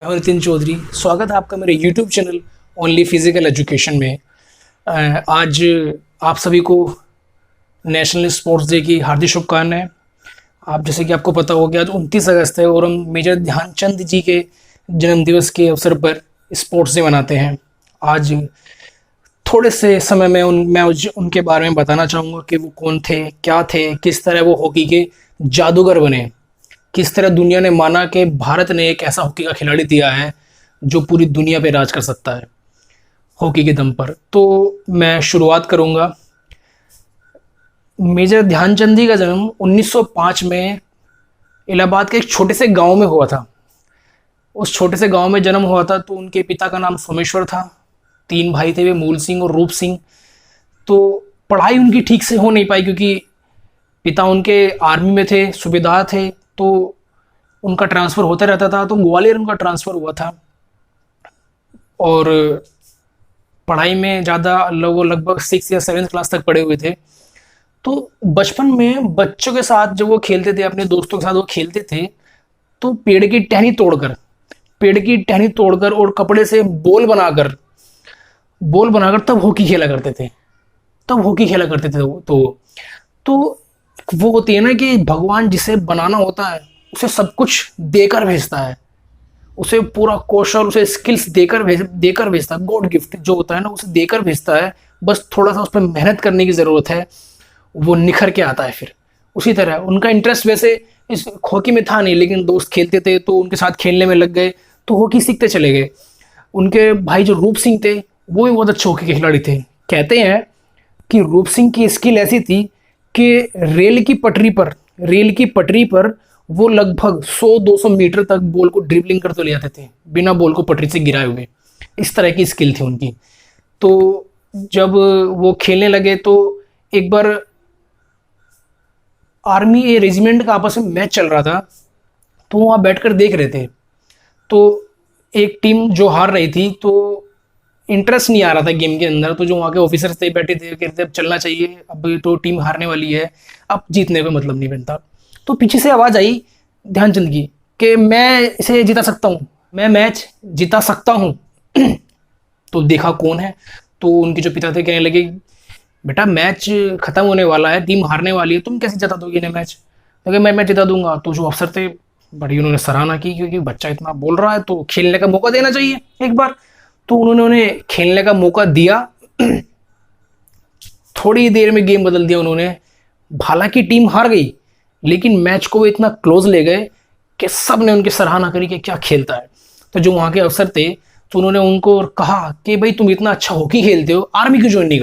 मैं नितिन चौधरी। स्वागत है आपका मेरे YouTube channel only physical education में। आज आप सभी को नेशनल स्पोर्ट्स डे की हार्दिक शुभकामनाएं। आप जैसे कि आपको पता हो गया, आज 29 अगस्त है और हम मेजर ध्यानचंद जी के जन्म दिवस के अवसर पर स्पोर्ट्स डे मनाते हैं। आज थोड़े से समय में उनके बारे में बताना चाहूँगा कि वो कौन थे, क्या थे, किस तरह वो हॉकी के जादूगर बने, किस तरह दुनिया ने माना कि भारत ने एक ऐसा हॉकी का खिलाड़ी दिया है जो पूरी दुनिया पे राज कर सकता है हॉकी के दम पर। तो मैं शुरुआत करूंगा। मेजर ध्यानचंद जी का जन्म 1905 में इलाहाबाद के एक छोटे से गांव में हुआ था। उस छोटे से गांव में जन्म हुआ था तो उनके पिता का नाम सोमेश्वर था। 3 भाई थे वे, मूल सिंह और रूप सिंह। तो पढ़ाई उनकी ठीक से हो नहीं पाई क्योंकि पिता उनके आर्मी में थे, सूबेदार थे, तो उनका ट्रांसफ़र होता रहता था। तो ग्वालियर उनका ट्रांसफ़र हुआ था और पढ़ाई में ज़्यादा वो लगभग 6 या 7 क्लास तक पढ़े हुए थे। तो बचपन में बच्चों के साथ जब वो खेलते थे, अपने दोस्तों के साथ वो खेलते थे, तो पेड़ की टहनी तोड़कर और कपड़े से बॉल बनाकर तब हॉकी खेला करते थे। तो वो होती है ना कि भगवान जिसे बनाना होता है उसे सब कुछ देकर भेजता है, उसे पूरा कौशल, उसे स्किल्स देकर भेजता है। गॉड गिफ्ट जो होता है ना, उसे देकर भेजता है। बस थोड़ा सा उस पर मेहनत करने की ज़रूरत है, वो निखर के आता है फिर। उसी तरह उनका इंटरेस्ट वैसे इस हॉकी में था नहीं, लेकिन दोस्त खेलते थे तो उनके साथ खेलने में लग गए, तो हॉकी सीखते चले गए। उनके भाई जो रूप सिंह थे वो भी बहुत अच्छे हॉकी के खिलाड़ी थे। कहते हैं कि रूप सिंह की स्किल ऐसी थी कि रेल की पटरी पर वो लगभग 100-200 मीटर तक बॉल को ड्रिबलिंग कर तो ले जाते थे बिना बॉल को पटरी से गिराए हुए। इस तरह की स्किल थी उनकी। तो जब वो खेलने लगे तो एक बार आर्मी ए रेजिमेंट का आपस में मैच चल रहा था, तो वहाँ बैठकर देख रहे थे। तो एक टीम जो हार रही थी, तो इंटरेस्ट नहीं आ रहा था गेम के अंदर। तो जो वहाँ के ऑफिसर्स थे बैठे थे, कहते अब चलना चाहिए, अब तो टीम हारने वाली है, अब जीतने का मतलब नहीं बनता। तो पीछे से आवाज़ आई ध्यानचंद की कि मैं इसे जिता सकता हूँ, मैं मैच जिता सकता हूँ। तो देखा कौन है, तो उनके जो पिता थे कहने लगे, बेटा मैच खत्म होने वाला है, टीम हारने वाली है, तुम कैसे जिता दोगे इन्हें मैच? तो मैं जिता दूंगा। तो जो अफसर थे बड़ी उन्होंने सराहना की, क्योंकि बच्चा इतना बोल रहा है तो खेलने का मौका देना चाहिए एक बार। तो उन्होंने उन्हें खेलने का मौका दिया। थोड़ी देर में गेम बदल दिया उन्होंने। हालांकि टीम हार गई, लेकिन मैच को वो इतना क्लोज ले गए कि सब ने उनकी सराहना करी कि क्या खेलता है। तो जो वहाँ के अफसर थे, तो उन्होंने उनको कहा कि भाई तुम इतना अच्छा हॉकी खेलते हो, आर्मी क्यों ज्वाइन नहीं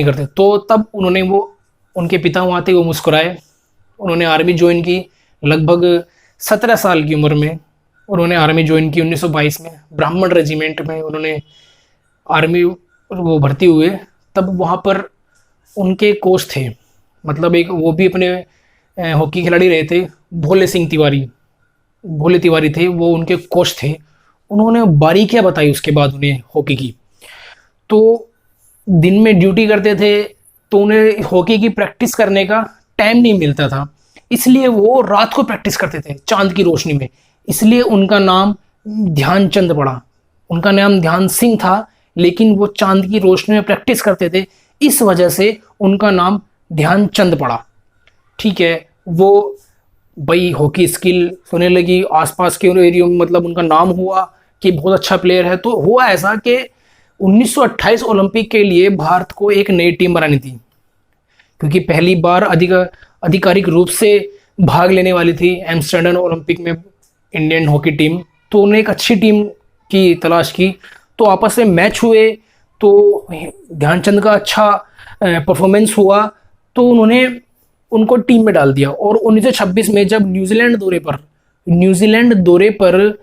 करते? तो तब उनके पिता वहाँ थे, वो मुस्कुराए। उन्होंने आर्मी ज्वाइन की लगभग 17 साल की उम्र में। उन्होंने आर्मी ज्वाइन की 1922 में, ब्राह्मण रेजिमेंट में उन्होंने आर्मी वो भर्ती हुए। तब वहाँ पर उनके कोच थे, मतलब एक वो भी अपने हॉकी खिलाड़ी रहे थे, भोले तिवारी थे, वो उनके कोच थे। उन्होंने बारीकियाँ बताई उसके बाद उन्हें हॉकी की। तो दिन में ड्यूटी करते थे तो उन्हें हॉकी की प्रैक्टिस करने का टाइम नहीं मिलता था, इसलिए वो रात को प्रैक्टिस करते थे चांद की रोशनी में। इसलिए उनका नाम ध्यानचंद पड़ा। उनका नाम ध्यान सिंह था, लेकिन वो चांद की रोशनी में प्रैक्टिस करते थे, इस वजह से उनका नाम ध्यानचंद पड़ा। ठीक है, वो भाई हॉकी स्किल होने लगी आसपास के एरिया में, मतलब उनका नाम हुआ कि बहुत अच्छा प्लेयर है। तो हुआ ऐसा कि 1928 ओलंपिक के लिए भारत को एक नई टीम बनानी थी, क्योंकि पहली बार आधिकारिक रूप से भाग लेने वाली थी एम्स्टर्डम ओलंपिक में इंडियन हॉकी टीम। तो उन्हें एक अच्छी टीम की तलाश की। तो आपस में मैच हुए, तो ध्यानचंद का अच्छा परफॉर्मेंस हुआ, तो उन्होंने उनको टीम में डाल दिया। और 1926 में जब न्यूजीलैंड दौरे पर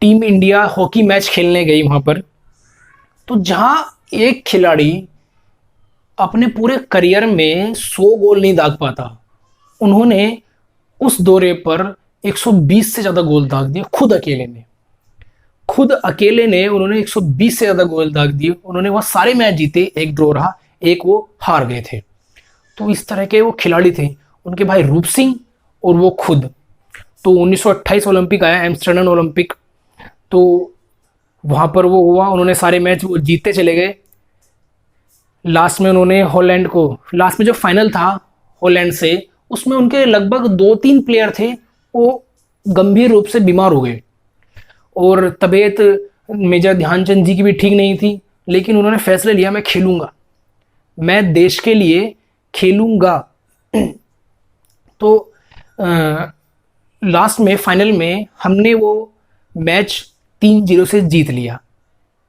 टीम इंडिया हॉकी मैच खेलने गई वहाँ पर, तो जहाँ एक खिलाड़ी अपने पूरे करियर में 100 गोल नहीं दाग पाता, उन्होंने उस दौरे पर 120 से ज़्यादा गोल दाग दिए खुद अकेले ने उन्होंने 120 से ज़्यादा गोल दाग दिए। उन्होंने वह सारे मैच जीते, एक ड्रॉ रहा, एक वो हार गए थे। तो इस तरह के वो खिलाड़ी थे, उनके भाई रूप सिंह और वो खुद। तो 1928 ओलंपिक आया, एम्स्टर्डम ओलंपिक। तो वहाँ पर वो हुआ, उन्होंने सारे मैच वो जीतते चले गए। लास्ट में उन्होंने हॉलैंड को, लास्ट में जो फाइनल था हॉलैंड से, उसमें उनके लगभग 2-3 प्लेयर थे वो गंभीर रूप से बीमार हो गए और तबीयत मेजर ध्यानचंद जी की भी ठीक नहीं थी। लेकिन उन्होंने फैसला लिया, मैं खेलूंगा, मैं देश के लिए खेलूंगा। तो लास्ट में फाइनल में हमने वो मैच 3-0 से जीत लिया।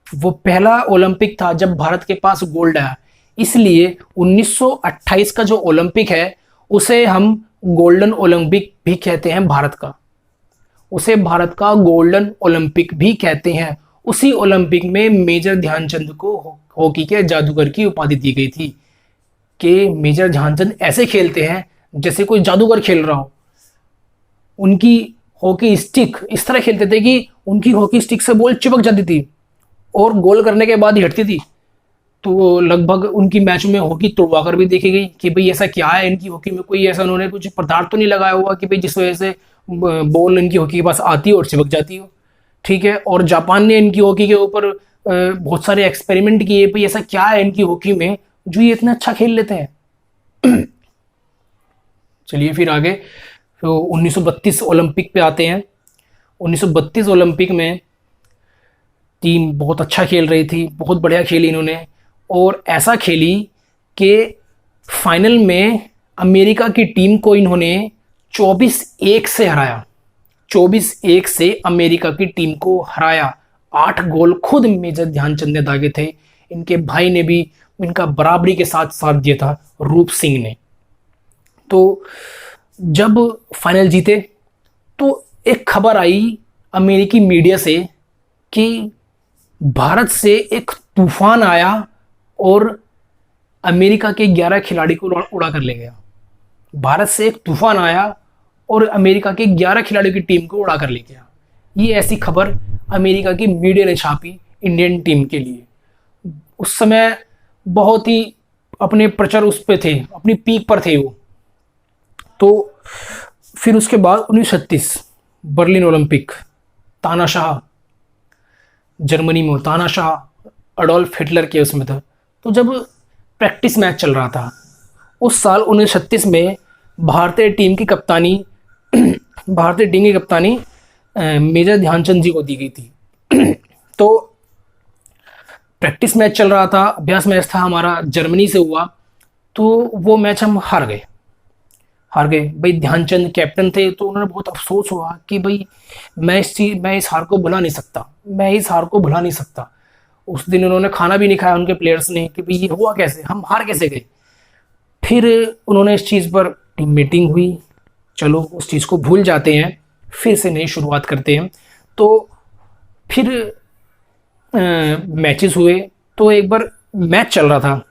वो पहला ओलंपिक था जब भारत के पास गोल्ड आया, इसलिए 1928 का जो ओलंपिक है उसे हम गोल्डन ओलंपिक भी कहते हैं भारत का, उसे भारत का गोल्डन ओलंपिक भी कहते हैं। उसी ओलंपिक में मेजर ध्यानचंद को हॉकी के जादूगर की उपाधि दी गई थी कि मेजर ध्यानचंद ऐसे खेलते हैं जैसे कोई जादूगर खेल रहा हो। उनकी हॉकी स्टिक इस तरह खेलते थे कि उनकी हॉकी स्टिक से बॉल चिपक जाती थी और गोल करने के बाद ही हटती थी। तो लगभग उनकी मैच में हॉकी तोड़वा कर भी देखी गई कि भाई ऐसा क्या है इनकी हॉकी में, कोई ऐसा उन्होंने कुछ पदार्थ तो नहीं लगाया हुआ कि भाई जिस वजह से बॉल इनकी हॉकी के पास आती हो और चिपक जाती हो। ठीक है, और जापान ने इनकी हॉकी के ऊपर बहुत सारे एक्सपेरिमेंट किए, भाई ऐसा क्या है इनकी हॉकी में जो ये इतना अच्छा खेल लेते हैं। चलिए फिर आगे तो 1932 ओलंपिक पे आते हैं। 1932 ओलंपिक में टीम बहुत अच्छा खेल रही थी, बहुत बढ़िया खेली इन्होंने, और ऐसा खेली कि फाइनल में अमेरिका की टीम को इन्होंने 24-1 से हराया। 24-1 से अमेरिका की टीम को हराया। 8 गोल खुद मेजर ध्यानचंद ने दागे थे, इनके भाई ने भी इनका बराबरी के साथ साथ दिया था, रूप सिंह ने। तो जब फाइनल जीते तो एक खबर आई अमेरिकी मीडिया से कि भारत से एक तूफान आया और अमेरिका के 11 खिलाड़ी को उड़ा कर ले गया। भारत से एक तूफान आया और अमेरिका के 11 खिलाड़ियों की टीम को उड़ा कर ले गया। ये ऐसी खबर अमेरिका की मीडिया ने छापी इंडियन टीम के लिए। उस समय बहुत ही अपने प्रचार उस पे थे, अपनी पीक पर थे वो। तो फिर उसके बाद 1936 बर्लिन ओलंपिक, तानाशाह जर्मनी में, तानाशाह अडोल्फ हिटलर के उसमें था। तो जब प्रैक्टिस मैच चल रहा था उस साल 1936 में भारतीय टीम की कप्तानी मेजर ध्यानचंद जी को दी गई थी। तो प्रैक्टिस मैच चल रहा था, अभ्यास मैच था हमारा, जर्मनी से हुआ। तो वो मैच हम हार गए भाई। ध्यानचंद कैप्टन थे तो उन्होंने बहुत अफसोस हुआ कि भाई मैं इस हार को भुला नहीं सकता। उस दिन उन्होंने खाना भी नहीं खाया उनके प्लेयर्स ने कि भाई ये हुआ कैसे, हम हार कैसे गए। फिर उन्होंने इस चीज़ पर टीम मीटिंग हुई, चलो उस चीज़ को भूल जाते हैं, फिर से नई शुरुआत करते हैं। तो फिर मैचेस हुए। तो एक बार मैच चल रहा था,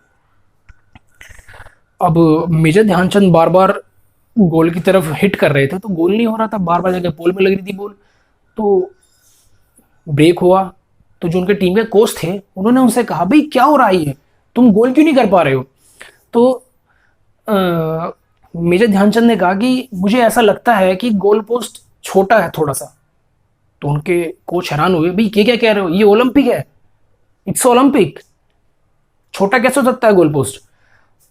अब मेजर ध्यानचंद बार बार गोल की तरफ हिट कर रहे थे तो गोल नहीं हो रहा था, बार बार जाकर पोल में लग रही थी बॉल। तो ब्रेक हुआ तो जो उनके टीम के कोच थे उन्होंने उनसे कहा भाई क्या हो रहा है ये, तुम गोल क्यों नहीं कर पा रहे हो। तो मेजर ध्यानचंद ने कहा कि मुझे ऐसा लगता है कि गोल पोस्ट छोटा है थोड़ा सा। तो उनके कोच हैरान हुए, भाई क्या कह रहे हो, ये ओलंपिक है, इट्स ओलंपिक, छोटा कैसे हो सकता है गोल पोस्ट।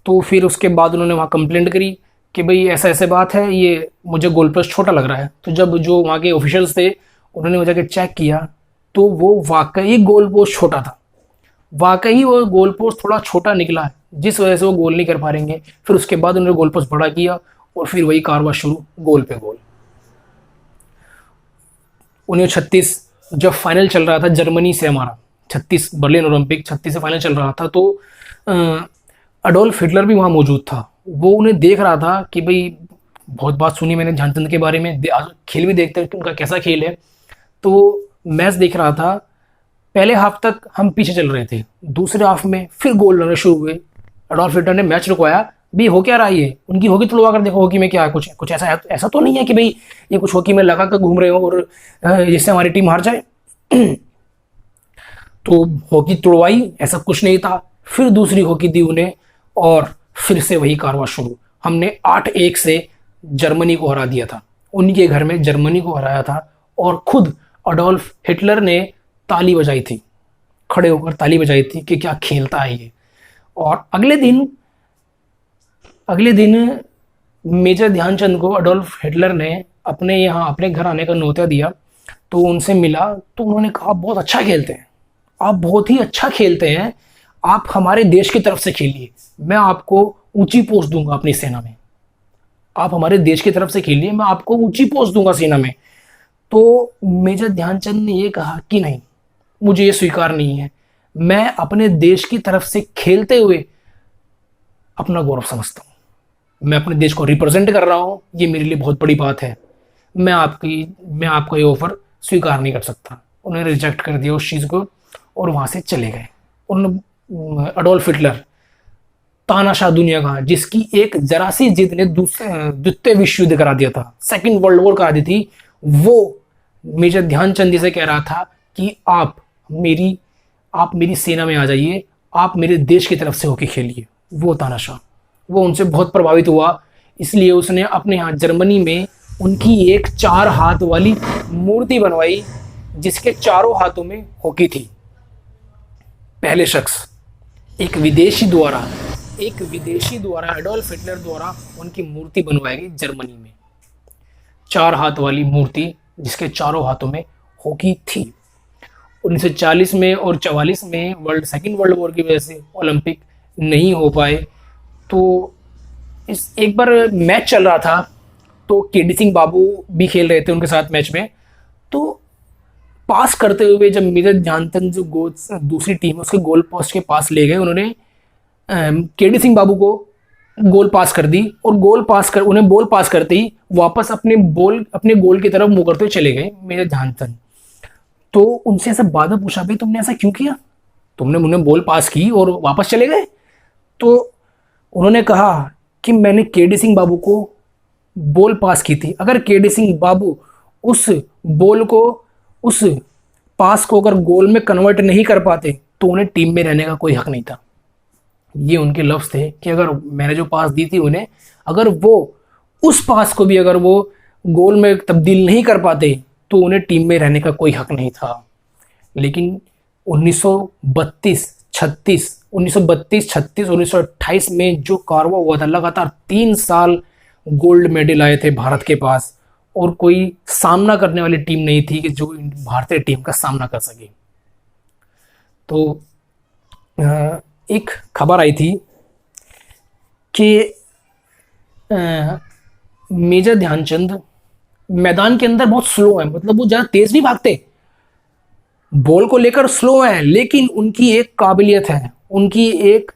तो फिर उसके बाद उन्होंने वहाँ कंप्लेंट करी कि भाई ऐसा ऐसे बात है, ये मुझे गोल पोस्ट छोटा लग रहा है। तो जब जो वहाँ के ऑफिशियल्स थे उन्होंने वो जाके चेक किया तो वो वाकई गोल पोस्ट छोटा था, वाकई वो गोल पोस्ट थोड़ा छोटा निकला है, जिस वजह से वो गोल नहीं कर पा रहेंगे। फिर उसके बाद उन्होंने गोल पोस्ट बड़ा किया और फिर वही कारवां शुरू, गोल पे गोल। 1936 जब फाइनल चल रहा था जर्मनी से हमारा, 36 बर्लिन ओलंपिक 36 से फाइनल चल रहा था, तो अडोल्फ हिटलर भी वहाँ मौजूद था। वो उन्हें देख रहा था कि भाई बहुत बात सुनी मैंने ध्यानचंद के बारे में, खेल भी देखते हैं कि उनका कैसा खेल है। तो मैच देख रहा था, पहले हाफ तक हम पीछे चल रहे थे, दूसरे हाफ में फिर गोल लगने शुरू हुए। अडोल्फ हिटलर ने मैच रुकवाया, भाई हो क्या रहा है ये, उनकी हॉकी तुड़वा कर देखो, हॉकी में क्या है, कुछ ऐसा तो नहीं है कि भाई ये कुछ हॉकी में लगा कर घूम रहे हो और जिससे हमारी टीम हार जाए। तो हॉकी तुड़वाई, ऐसा कुछ नहीं था। फिर दूसरी हॉकी दी उन्हें और फिर से वही कारवां शुरू। हमने 8-1 से जर्मनी को हरा दिया था उन्हीं के घर में जर्मनी को हराया था और खुद अडोल्फ हिटलर ने ताली बजाई थी, खड़े होकर ताली बजाई थी कि क्या खेलता है ये। और अगले दिन मेजर ध्यानचंद को अडोल्फ हिटलर ने अपने यहाँ अपने घर आने का न्योता दिया। तो उनसे मिला तो उन्होंने कहा बहुत अच्छा खेलते हैं आप, बहुत ही अच्छा खेलते हैं आप, हमारे देश की तरफ से खेलिए, मैं आपको ऊंची पोस्ट दूंगा अपनी सेना में, आप हमारे देश की तरफ से खेलिए, मैं आपको ऊंची पोस्ट दूंगा सेना में। तो मेजर ध्यानचंद ने ये कहा कि नहीं, मुझे ये स्वीकार नहीं है, मैं अपने देश की तरफ से खेलते हुए अपना गौरव समझता हूँ, मैं अपने देश को रिप्रेजेंट कर रहा हूँ, ये मेरे लिए बहुत बड़ी बात है, मैं आपका ये ऑफर स्वीकार नहीं कर सकता। उन्होंने रिजेक्ट कर दिया उस चीज़ को और वहाँ से चले गए। उन्होंने अडोल्फ हिटलर, तानाशाह दुनिया का, जिसकी एक जरा सी जिद ने द्वितीय विश्व युद्ध करा दिया था, सेकंड वर्ल्ड वॉर करा दी थी, वो मेजर ध्यानचंद जी से कह रहा था कि आप मेरी सेना में आ जाइए, आप मेरे देश की तरफ से होके खेलिए। वो तानाशाह, वो उनसे बहुत प्रभावित हुआ, इसलिए उसने अपने यहाँ जर्मनी में उनकी एक 4 हाथ वाली मूर्ति बनवाई जिसके चारों हाथों में हॉकी थी। पहले शख्स एक विदेशी द्वारा एडोल्फ हिटलर द्वारा उनकी मूर्ति बनवाई गई जर्मनी में, 4 हाथ वाली मूर्ति जिसके चारों हाथों में हॉकी थी। 1940 में और 44 में सेकंड वर्ल्ड वॉर की वजह से ओलंपिक नहीं हो पाए। तो इस एक बार मैच चल रहा था तो केडी सिंह बाबू भी खेल रहे थे उनके साथ मैच में। तो पास करते हुए जब मेजर ध्यानचंद जो दूसरी टीम है उसके गोल पोस्ट के पास ले गए, उन्होंने केडी सिंह बाबू को गोल पास कर दी और उन्हें बॉल पास करते ही वापस अपने गोल की तरफ मुंह करते हुए चले गए मेजर ध्यानचंद। तो उनसे ऐसा बाद में पूछा, भाई तुमने ऐसा क्यों किया, तुमने उन्हें बॉल पास की और वापस चले गए? तो उन्होंने कहा कि मैंने केडी सिंह बाबू को बॉल पास की थी, अगर केडी सिंह बाबू उस पास को अगर गोल में कन्वर्ट नहीं कर पाते तो उन्हें टीम में रहने का कोई हक नहीं था। ये उनके लफ्ज थे कि अगर मैंने जो पास दी थी उन्हें, अगर वो उस पास को भी अगर वो गोल में तब्दील नहीं कर पाते तो उन्हें टीम में रहने का कोई हक नहीं था। लेकिन 1932, 1928 में जो कारवा हुआ था, लगातार 3 साल गोल्ड मेडल आए थे भारत के पास और कोई सामना करने वाली टीम नहीं थी कि जो भारतीय टीम का सामना कर सके। तो एक खबर आई थी कि मेजर ध्यानचंद मैदान के अंदर बहुत स्लो है, मतलब वो ज़्यादा तेज नहीं भागते, बॉल को लेकर स्लो है, लेकिन उनकी एक काबिलियत है, उनकी एक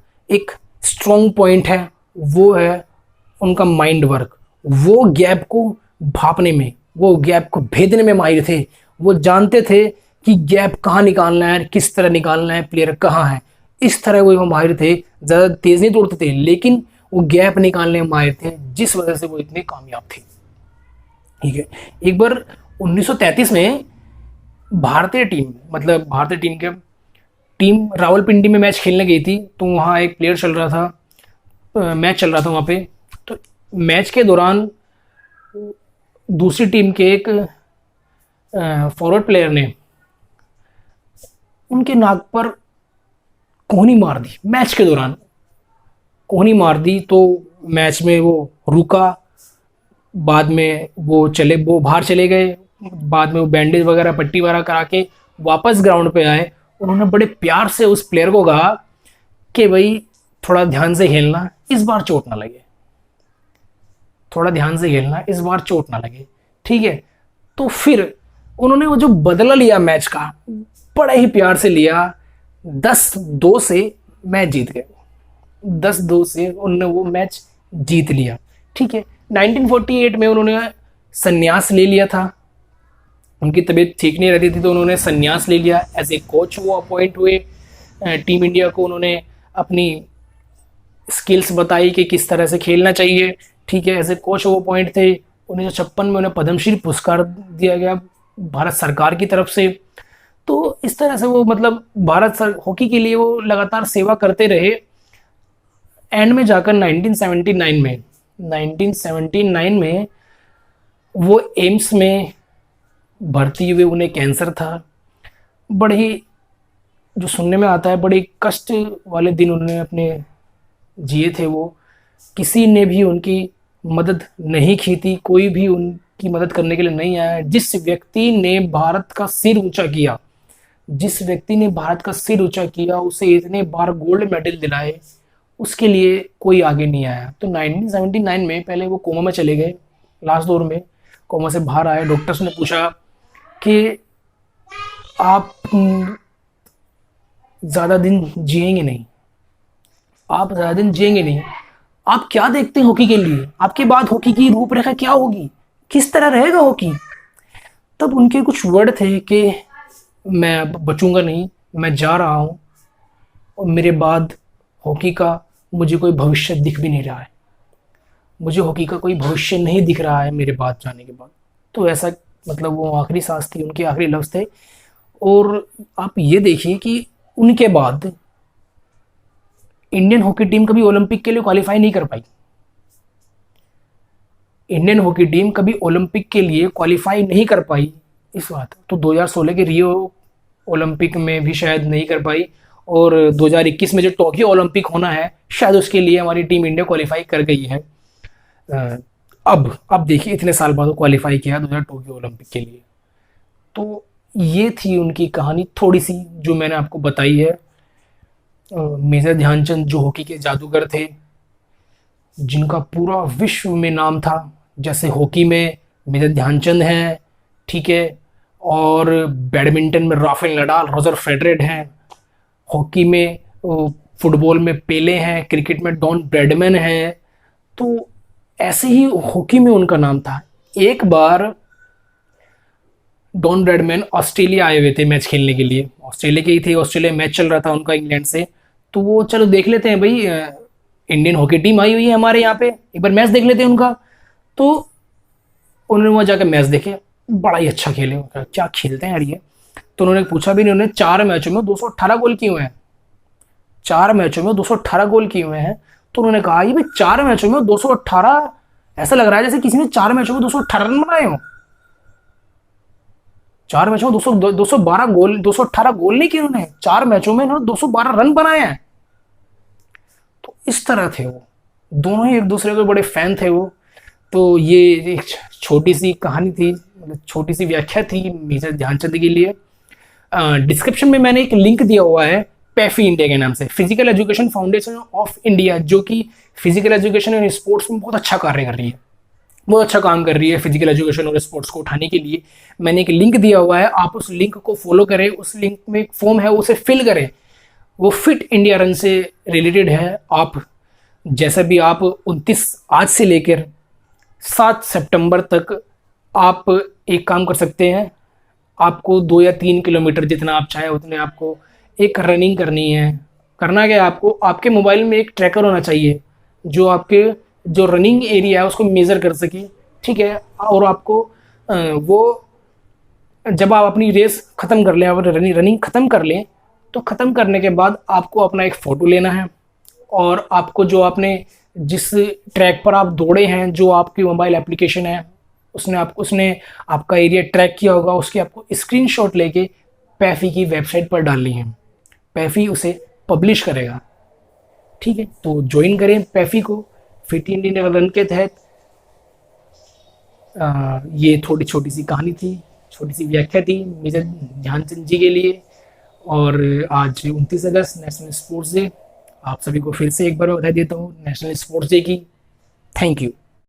स्ट्रॉन्ग पॉइंट है, वो है उनका माइंड वर्क। वो गैप को भापने में, वो गैप को भेदने में माहिर थे। वो जानते थे कि गैप कहाँ निकालना है, किस तरह निकालना है, प्लेयर कहाँ है, इस तरह वो माहिर थे। ज़्यादा तेज नहीं दौड़ते थे लेकिन वो गैप निकालने में माहिर थे, जिस वजह से वो इतने कामयाब थे। ठीक है, एक बार 1933 में भारतीय टीम रावलपिंडी में मैच खेलने गई थी। तो वहाँ एक मैच चल रहा था वहाँ पे। तो मैच के दौरान दूसरी टीम के एक फॉरवर्ड प्लेयर ने उनके नाक पर कोहनी मार दी, मैच के दौरान कोहनी मार दी। तो मैच में वो रुका, बाद में वो बाहर चले गए, बाद में वो बैंडेज वगैरह पट्टी वगैरह करा के वापस ग्राउंड पे आए। उन्होंने बड़े प्यार से उस प्लेयर को कहा कि भाई थोड़ा ध्यान से खेलना, इस बार चोट ना लगे, थोड़ा ध्यान से खेलना, इस बार चोट ना लगे। ठीक है, तो फिर उन्होंने वो जो बदला लिया मैच का, बड़े ही प्यार से लिया। 10-2 से मैच जीत गए, 10-2 से उन्होंने वो मैच जीत लिया। ठीक है, 1948 में उन्होंने संन्यास ले लिया था, उनकी तबीयत ठीक नहीं रहती थी तो उन्होंने संन्यास ले लिया। एज ए कोच वो अपॉइंट हुए टीम इंडिया को, उन्होंने अपनी स्किल्स बताई कि किस तरह से खेलना चाहिए। ठीक है, एज ए कोच वो अपॉइंट थे। 1956 में उन्हें पद्मश्री पुरस्कार दिया गया भारत सरकार की तरफ से। तो इस तरह से वो मतलब हॉकी के लिए वो लगातार सेवा करते रहे। एंड में जाकर 1979 में वो एम्स में भर्ती हुए, उन्हें कैंसर था। बड़े ही, जो सुनने में आता है, बड़े कष्ट वाले दिन उन्होंने अपने जिए थे। वो किसी ने भी उनकी मदद नहीं की थी, कोई भी उनकी मदद करने के लिए नहीं आया। जिस व्यक्ति ने भारत का सिर ऊंचा किया, जिस व्यक्ति ने भारत का सिर ऊंचा किया, उसे इतने बार गोल्ड मेडल दिलाए, उसके लिए कोई आगे नहीं आया। तो 1979 में पहले वो कोमा में चले गए, लास्ट दौर में कोमा से बाहर आए। डॉक्टर्स ने पूछा कि आप ज़्यादा दिन जिएंगे नहीं, आप ज़्यादा दिन जिएंगे नहीं, आप क्या देखते हैं हॉकी के लिए, आपके बाद हॉकी की रूपरेखा क्या होगी, किस तरह रहेगा हॉकी। तब उनके कुछ वर्ड थे कि मैं अब बचूंगा नहीं, मैं जा रहा हूँ, और मेरे बाद हॉकी का मुझे कोई भविष्य दिख भी नहीं रहा है, मुझे हॉकी का कोई भविष्य नहीं दिख रहा है मेरे बाद जाने के बाद। तो ऐसा, मतलब वो आखिरी सांस थी, उनके आखिरी लफ्ज़ थे। और आप ये देखिए कि उनके बाद इंडियन हॉकी टीम कभी ओलंपिक के लिए क्वालिफाई नहीं कर पाई। इंडियन हॉकी टीम कभी ओलंपिक के लिए क्वालिफाई नहीं कर पाई इस बात। तो 2016 के रियो ओलंपिक में भी शायद नहीं कर पाई, और 2021 में जो टोक्यो ओलंपिक होना है, शायद उसके लिए हमारी टीम इंडिया क्वालिफाई कर गई है। अब देखिए, इतने साल बाद वो क्वालिफाई किया 2000 टोक्यो ओलंपिक के लिए। तो ये थी उनकी कहानी थोड़ी सी, जो मैंने आपको बताई है। मेजर ध्यानचंद जो हॉकी के जादूगर थे, जिनका पूरा विश्व में नाम था। जैसे हॉकी में मेजर ध्यानचंद हैं, ठीक है, और बैडमिंटन में राफेल नडाल, रोजर फेडरर हैं, हॉकी में, फुटबॉल में पेले हैं, क्रिकेट में डॉन ब्रैडमैन हैं। तो ऐसे ही हॉकी में उनका नाम था। एक बार डॉन ब्रैडमैन ऑस्ट्रेलिया आए हुए थे मैच खेलने के लिए, ऑस्ट्रेलिया के ही थे, ऑस्ट्रेलिया मैच चल रहा था उनका इंग्लैंड से। तो वो चलो देख लेते हैं भाई, इंडियन हॉकी टीम आई हुई है हमारे यहाँ पे, एक बार मैच देख लेते हैं उनका। तो उन्होंने वहाँ जाकर मैच देखे, बड़ा ही अच्छा खेले, क्या खेलते हैं यार ये। तो उन्होंने पूछा भी नहीं, उन्होंने 4 मैचों में 218 गोल किए हुए हैं, 4 मैचों में 218 गोल किए हुए हैं। तो उन्होंने कहा ये भाई 4 मैचों में 218, ऐसा लग रहा है जैसे किसी ने 4 मैचों में 218 रन बनाए हो। 4 मैचों में 212 गोल, 218 गोल नहीं किए उन्होंने, 4 मैचों में उन्होंने 212 रन बनाए हैं। तो इस तरह थे वो, दोनों ही एक दूसरे के बड़े फैन थे वो। तो ये एक छोटी सी कहानी थी, मतलब छोटी सी व्याख्या थी मेजर ध्यानचंद के लिए। डिस्क्रिप्शन में मैंने एक लिंक दिया हुआ है पैफी इंडिया के नाम से, physical education foundation of India, जो कि फिजिकल एजुकेशन और स्पोर्ट्स में बहुत अच्छा कार्य कर रही है, बहुत अच्छा काम कर रही है फिजिकल एजुकेशन और स्पोर्ट्स को उठाने के लिए। मैंने एक लिंक दिया हुआ है, आप उस लिंक को फॉलो करें। उस लिंक में एक फॉर्म है, उसे फिल करें, वो फिट इंडिया रन से रिलेटेड है। आप जैसे भी, आप 29 आज से लेकर 7 सितंबर तक आप एक काम कर सकते हैं। आपको 2 या 3 किलोमीटर, जितना आप चाहें उतने, आपको एक रनिंग करनी है। करना क्या है आपको, आपके मोबाइल में एक ट्रैकर होना चाहिए जो आपके जो रनिंग एरिया है उसको मेज़र कर सके, ठीक है। और आपको वो, जब आप अपनी रेस ख़त्म कर लें, आप रनिंग ख़त्म कर लें, तो ख़त्म करने के बाद आपको अपना एक फ़ोटो लेना है, और आपको जो आपने जिस ट्रैक पर आप दौड़े हैं, जो आपकी मोबाइल एप्लीकेशन है उसने आपका एरिया ट्रैक किया होगा, उसकी आपको स्क्रीनशॉट लेके पैफी की वेबसाइट पर डालनी है। पैफी उसे पब्लिश करेगा, ठीक है। तो ज्वाइन करें पैफी को, फिट इंडिया रन के तहत। ये थोड़ी छोटी सी कहानी थी, छोटी सी व्याख्या थी मेजर ध्यानचंद जी के लिए। और आज 29 अगस्त नेशनल स्पोर्ट्स डे, आप सभी को फिर से एक बार बधाई देता हूँ नेशनल स्पोर्ट्स डे की। Thank you.